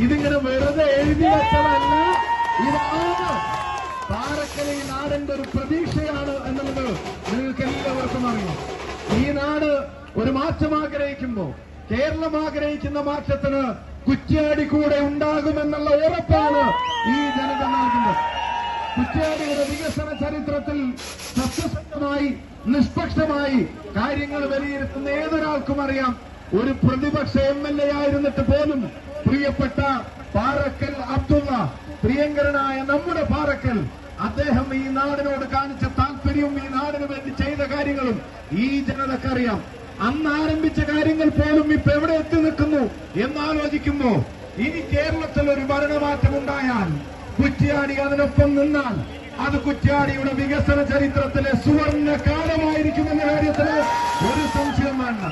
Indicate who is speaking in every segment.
Speaker 1: ഇതിങ്ങനെ വെറുതെ എഴുതി വെച്ചതല്ല. ഇതാണ് പാറക്കൽ ഈ നാടിന്റെ ഒരു പ്രതീക്ഷയാണ് എന്നുള്ളത് നിങ്ങൾക്ക് എല്ലാവർക്കും അറിയാം. ഈ നാട് ഒരു മാറ്റം ആഗ്രഹിക്കുമ്പോ, കേരളം ആഗ്രഹിക്കുന്ന മാറ്റത്തിന് കുറ്റ്യാടി കൂടെ ഉണ്ടാകുമെന്നുള്ള ഉറപ്പാണ് ഈ ജനത നൽകുന്നത്. കുറ്റ്യാടിയുടെ വികസന ചരിത്രത്തിൽ സത്യസന്ധമായി നിഷ്പക്ഷമായി കാര്യങ്ങൾ വിലയിരുത്തുന്ന ഏതൊരാൾക്കും അറിയാം, ഒരു പ്രതിപക്ഷ MLA ആയിരുന്നിട്ട് പോലും പ്രിയപ്പെട്ട പാറക്കൽ അബ്ദുള്ള, പ്രിയങ്കരനായ നമ്മുടെ പാറക്കൽ, അദ്ദേഹം ഈ നാടിനോട് കാണിച്ച താല്പര്യവും ഈ നാടിനു വേണ്ടി ചെയ്ത കാര്യങ്ങളും ഈ ജനതക്കറിയാം. അന്ന് ആരംഭിച്ച കാര്യങ്ങൾ പോലും ഇപ്പൊ എവിടെ എത്തി നിൽക്കുന്നു എന്നാലോചിക്കുമ്പോ, ഇനി കേരളത്തിൽ ഒരു ഭരണമാറ്റം ഉണ്ടായാൽ കുറ്റ്യാടി അതിനൊപ്പം നിന്നാൽ അത് കുറ്റ്യാടിയുടെ വികസന ചരിത്രത്തിലെ സുവർണ്ണ കാലമായിരിക്കുമെന്ന കാര്യത്തിന് ഒരു സംശയം വേണ്ട.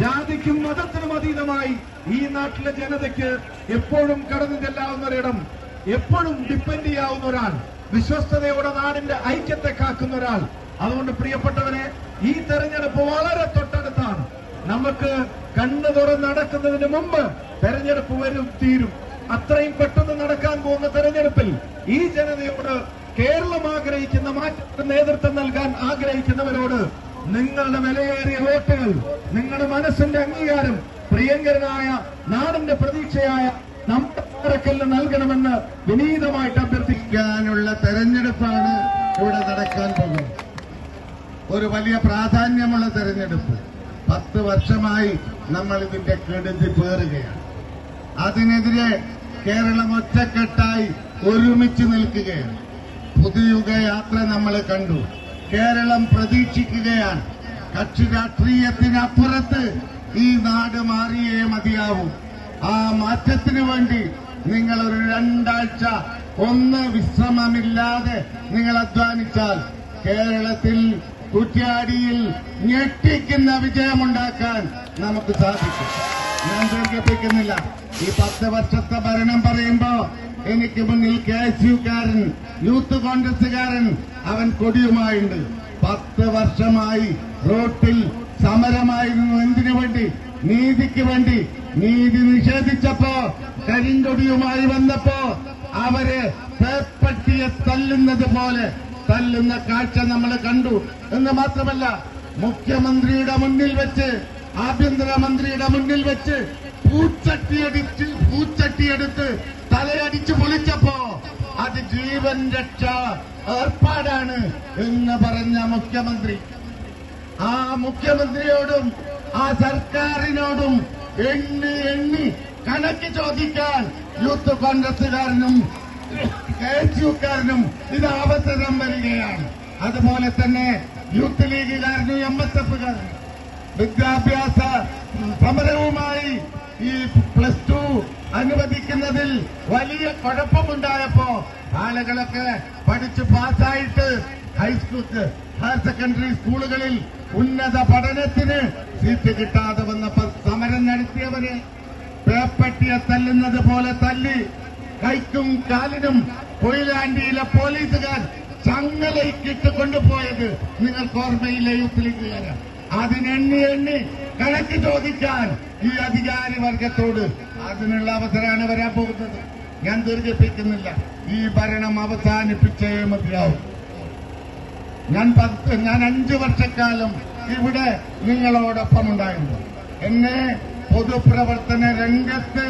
Speaker 1: ജാതിക്കും മതത്തിനും അതീതമായി ഈ നാട്ടിലെ ജനതയ്ക്ക് എപ്പോഴും കടന്നു ചെല്ലാവുന്ന ഒരിടം, എപ്പോഴും ഡിപ്പെൻഡ് ചെയ്യാവുന്ന ഒരാൾ, വിശ്വസ്തയോടെ നാടിന്റെ ഐക്യത്തെ കാക്കുന്ന ഒരാൾ. അതുകൊണ്ട് പ്രിയപ്പെട്ടവരെ, ഈ തെരഞ്ഞെടുപ്പ് വളരെ തൊട്ടടുത്താണ്. നമുക്ക് കണ്ണു തുറന്ന് നടക്കുന്നതിന് മുമ്പ് തെരഞ്ഞെടുപ്പ് വരും തീരും. അത്രയും പെട്ടെന്ന് നടക്കാൻ പോകുന്ന തെരഞ്ഞെടുപ്പിൽ ഈ ജനതയോട്, കേരളം ആഗ്രഹിക്കുന്ന മാറ്റത്തിന് നേതൃത്വം നൽകാൻ ആഗ്രഹിക്കുന്നവരോട് നിങ്ങളുടെ വിലയേറിയ വോട്ടുകൾ, നിങ്ങളുടെ മനസ്സിന്റെ അംഗീകാരം പ്രിയങ്കരനായ നാടിന്റെ പ്രതീക്ഷയായ നമ്മുടെ പാറക്കലിന് നൽകണമെന്ന് വിനീതമായിട്ട് അഭ്യർത്ഥിക്കാനുള്ള തെരഞ്ഞെടുപ്പാണ് ഇവിടെ നടക്കാൻ പോകുന്നത്. ഒരു വലിയ പ്രാധാന്യമുള്ള തെരഞ്ഞെടുപ്പ്. 10 വർഷമായി നമ്മൾ ഇതിന്റെ കെടുതി പേറുകയാണ്. അതിനെതിരെ കേരളം ഒറ്റക്കെട്ടായി ഒരുമിച്ച് നിൽക്കുകയാണ്. പുതുയുഗ യാത്ര നമ്മൾ കണ്ടു. കേരളം പ്രതീക്ഷിക്കുകയാണ്. കക്ഷി രാഷ്ട്രീയത്തിനപ്പുറത്ത് ഈ നാട് മാറിയേ മതിയാവൂ. ആ മാറ്റത്തിനു വേണ്ടി നിങ്ങൾ ഒരു 2 ആഴ്ച ഒന്ന് വിശ്രമമില്ലാതെ നിങ്ങൾ അധ്വാനിച്ചാൽ കേരളത്തിൽ കുറ്റ്യാടിയിൽ ഞെട്ടിക്കുന്ന വിജയമുണ്ടാക്കാൻ നമുക്ക് സാധിക്കും. ഞാൻ ദീർഘിപ്പിക്കുന്നില്ല. ഈ 10 വർഷത്തെ ഭരണം പറയുമ്പോ എനിക്ക് മുന്നിൽ KSUക്കാരൻ, യൂത്ത് കോൺഗ്രസുകാരൻ, അവൻ കൊടിയുമായുണ്ട്. 10 വർഷമായി റോട്ടിൽ സമരമായിരുന്നു. എന്തിനു വേണ്ടി? നീതിക്ക് വേണ്ടി. നീതി നിഷേധിച്ചപ്പോ, കരിങ്കൊടിയുമായി വന്നപ്പോ അവരെ പേപ്പട്ടിയെ തല്ലുന്നത് പോലെ തല്ലുന്ന കാഴ്ച നമ്മൾ കണ്ടു. എന്ന് മാത്രമല്ല, മുഖ്യമന്ത്രിയുടെ മുന്നിൽ വെച്ച്, ആഭ്യന്തരമന്ത്രിയുടെ മുന്നിൽ വെച്ച് പൂച്ചട്ടിയെടുത്ത് തലയടിച്ച് പൊളിച്ചപ്പോ അത് ജീവൻ രക്ഷ ഏർപ്പാടാണ് എന്ന് പറഞ്ഞ മുഖ്യമന്ത്രി, ആ മുഖ്യമന്ത്രിയോടും ആ സർക്കാരിനോടും എണ്ണി കണക്ക് ചോദിക്കാൻ യൂത്ത് കോൺഗ്രസുകാരനും KSUക്കാരനും ഇത് അവസരം വരികയാണ്. അതുപോലെ തന്നെ യൂത്ത് ലീഗുകാരനും MSFകാരനും വിദ്യാഭ്യാസ സമരവുമായി ഈ +2 അനുവദിക്കുന്നതിൽ വലിയ കുഴപ്പമുണ്ടായപ്പോ ആളുകളൊക്കെ പഠിച്ച് പാസ്സായിട്ട് ഹൈസ്കൂൾ, ഹയർ സെക്കൻഡറി സ്കൂളുകളിൽ ഉന്നത പഠനത്തിന് സീറ്റ് കിട്ടാതെ വന്നപ്പോ സമരം നടത്തിയവരെ പേപ്പട്ടിയെ തല്ലുന്നത് പോലെ തല്ലി കൈക്കും കാലിനും കൊയിലാണ്ടിയിലെ പോലീസുകാർ ചങ്ങലയ്ക്കിട്ട് കൊണ്ടുപോയത് നിങ്ങൾക്ക് ഓർമ്മയിലെ യൂത്ത് ലീഗുകാരാണ്. അതിനെണ്ണി കണക്ക് ചോദിക്കാൻ ഈ അധികാരി വർഗത്തോട് അതിനുള്ള അവസരമാണ് വരാൻ പോകുന്നത്. ഞാൻ ദീർഘിപ്പിക്കുന്നില്ല. ഈ ഭരണം അവസാനിപ്പിച്ചേ മതിയാവും. ഞാൻ 5 വർഷക്കാലം ഇവിടെ നിങ്ങളോടൊപ്പം ഉണ്ടായിരുന്നു. എന്നെ പൊതുപ്രവർത്തന രംഗത്ത്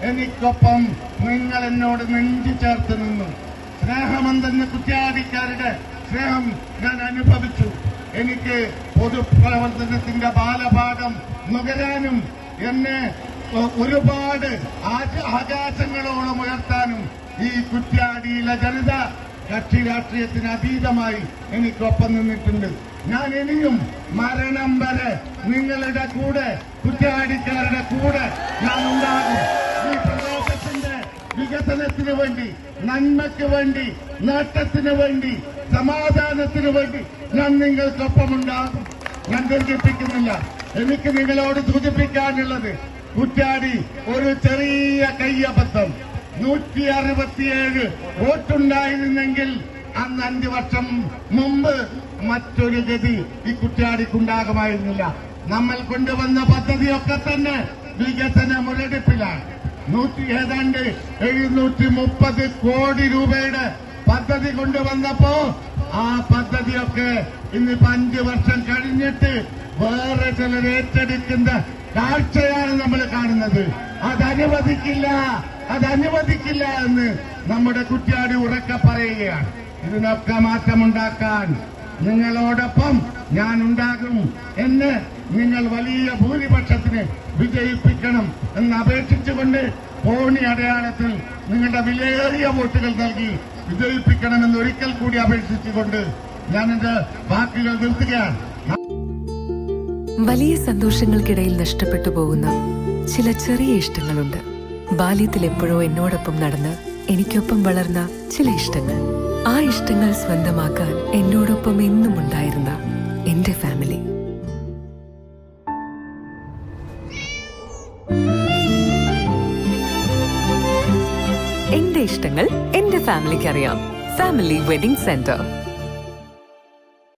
Speaker 1: എനിക്കൊപ്പം നിങ്ങൾ എന്നോട് നെഞ്ചു ചേർത്ത് നിന്നു. സ്നേഹമെന്തെന്ന് കുറ്റ്യാടിക്കാരുടെ സ്നേഹം ഞാൻ അനുഭവിച്ചു. എനിക്ക് പൊതുപ്രവർത്തനത്തിന്റെ ബാലപാഠം നുകരാനും എന്നെ ഒരുപാട് ആകാശങ്ങളോളം ഉയർത്താനും ഈ കുറ്റ്യാടിയിലെ ജനത കക്ഷി രാഷ്ട്രീയത്തിന് അതീതമായി എനിക്കൊപ്പം നിന്നിട്ടുണ്ട്. ഞാൻ ഇനിയും മരണം വരെ നിങ്ങളുടെ കൂടെ, കുറ്റ്യാടിക്കാരുടെ കൂടെ ഞാൻ ഉണ്ടാകും. ഈ പ്രദേശത്തിന്റെ വികസനത്തിന് വേണ്ടി, നന്മയ്ക്ക് വേണ്ടി, നേട്ടത്തിന് വേണ്ടി, സമാധാനത്തിന് വേണ്ടി ഞാൻ നിങ്ങൾക്കൊപ്പമുണ്ടാകും. ഞാൻ ദീർഘിപ്പിക്കുന്നില്ല. എനിക്ക് നിങ്ങളോട് സൂചിപ്പിക്കാനുള്ളത്, കുറ്റ്യാടി ഒരു ചെറിയ കയ്യബദ്ധം, 167 വോട്ടുണ്ടായിരുന്നെങ്കിൽ അന്ന് 5 വർഷം മുമ്പ് മറ്റൊരു ഗതി ഈ കുറ്റ്യാടിക്കുണ്ടാകുമായിരുന്നില്ല. നമ്മൾ കൊണ്ടുവന്ന പദ്ധതിയൊക്കെ തന്നെ വികസന മുരടിപ്പിലാണ്. ഏതാണ്ട് 730 കോടി രൂപയുടെ പദ്ധതി കൊണ്ടുവന്നപ്പോ ആ പദ്ധതിയൊക്കെ ഇന്നിപ്പോ 5 വർഷം കഴിഞ്ഞിട്ട് വേറെ ചിലർ ഏറ്റെടുക്കുന്ന കാഴ്ചയാണ് നമ്മൾ കാണുന്നത്. അതനുവദിക്കില്ല എന്ന് നമ്മുടെ കുറ്റ്യാടി ഉറക്കെ പറയുകയാണ്. ഇതിനൊക്കെ മാറ്റമുണ്ടാക്കാൻ നിങ്ങളോടൊപ്പം ഞാൻ ഉണ്ടാകും എന്ന് നിങ്ങൾ വലിയ ഭൂരിപക്ഷത്തിന് വിജയിപ്പിക്കണം എന്ന് അപേക്ഷിച്ചുകൊണ്ട് കോണി അടയാളത്തിൽ നിങ്ങളുടെ വിലയേറിയ വോട്ടുകൾ നൽകി വിജയിപ്പിക്കണമെന്ന് ഒരിക്കൽ കൂടി അപേക്ഷിച്ചുകൊണ്ട് ഞാൻ എന്റെ വാക്കുകൾ നിർത്തുകയാണ്.
Speaker 2: വലിയ സന്തോഷങ്ങൾക്കിടയിൽ നഷ്ടപ്പെട്ടു പോകുന്ന ചില ചെറിയ ഇഷ്ടങ്ങളുണ്ട്. ബാല്യത്തിൽ എപ്പോഴോ എന്നോടൊപ്പം നടന്ന് എനിക്കൊപ്പം വളർന്ന ചില ഇഷ്ടങ്ങൾ. ആ ഇഷ്ടങ്ങൾ സ്വന്തമാക്കാൻ എന്നോടൊപ്പം എന്നും ഉണ്ടായിരുന്ന എന്റെ ഫാമിലി. എന്റെ ഇഷ്ടങ്ങൾ എന്റെ ഫാമിലിക്ക് അറിയാം. Family wedding centre.